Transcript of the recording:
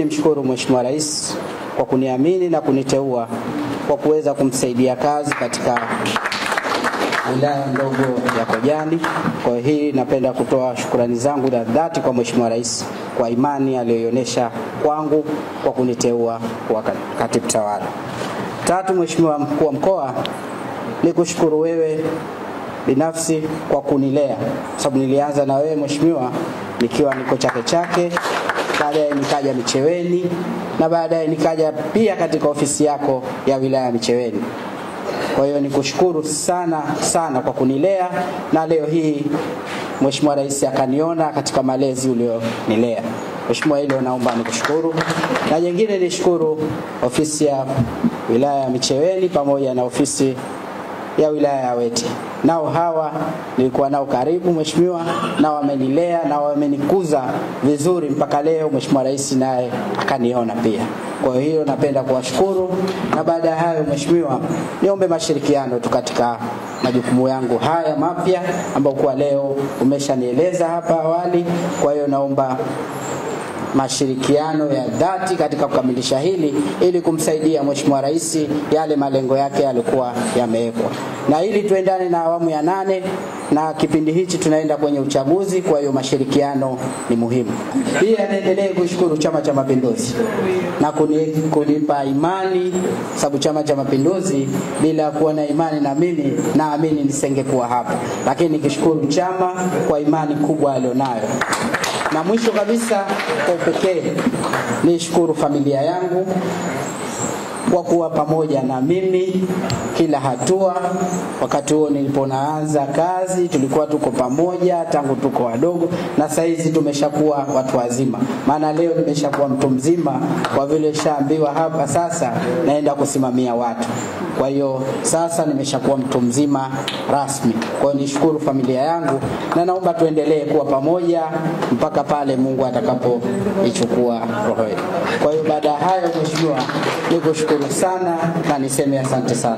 Nimshukuru Mheshimiwa Rais kwa kuniamini na kuniteua kwa kuweza kumsaidia kazi katika wilaya ndogo ya Kojani. Kwa hii napenda kutoa shukrani zangu za dhati kwa Mheshimiwa Rais kwa imani aliyoonyesha kwangu kwa kuniteua kwa katibu tawala. Tatu, Mheshimiwa Mkuu wa Mkoa, nikushukuru wewe binafsi kwa kunilea, sababu nilianza na wewe Mheshimiwa nikiwa niko Chake Chake, baadaye nikaja Micheweni na baadaye nikaja pia katika ofisi yako ya wilaya Micheweni. Kwa hiyo nikushukuru sana kwa kunilea, na leo hii Mheshimiwa Rais akaniona katika malezi ulionilea. Mheshimiwa, hilo naomba nikushukuru. Na jingine nishukuru ofisi ya wilaya ya Micheweni pamoja na ofisi ya wilaya ya Wete. Nao hawa nilikuwa nao karibu Mheshimiwa, na wamenilea na wamenikuza vizuri mpaka leo Mheshimiwa Rais naye akaniona pia. Kwa hiyo napenda kuwashukuru, na baada ya hayo Mheshimiwa, niombe mashirikiano tu katika majukumu yangu haya mapya ambayo kwa leo umeshanieleza hapa awali. Kwa hiyo naomba mashirikiano ya dhati katika kukamilisha hili ili kumsaidia Mheshimiwa Rais yale malengo yake yalikuwa yamewekwa. Na ili tuendane na awamu ya 8 na kipindi hichi tunaenda kwenye uchaguzi, kwa hiyo mashirikiano ni muhimu. Pia naendelee kushukuru Chama cha Mapinduzi na kunipa imani, sababu Chama cha Mapinduzi bila kuwa na imani na mimi naamini nisingekuwa hapa. Lakini nikishukuru chama kwa imani kubwa alionayo. Na mwisho kabisa kwa pekee nishukuru familia yangu kwa kuwa pamoja na mimi kila hatua. Wakati huo nilipoanza kazi tulikuwa tuko pamoja tangu tuko wadogo, na sasa hizi tumeshakuwa watu wazima. Maana leo nimeshakuwa mtu mzima kwa vile shaambiwa hapa sasa naenda kusimamia watu. Kwa hiyo sasa nimeshakuwa mtu mzima rasmi. Kwa hiyo nishukuru familia yangu na naomba tuendelee kuwa pamoja mpaka pale Mungu atakapoichukua roho yetu. Kwa hiyo baada ya hayo Mheshimiwa, nikushukuru sana na niseme asante sana.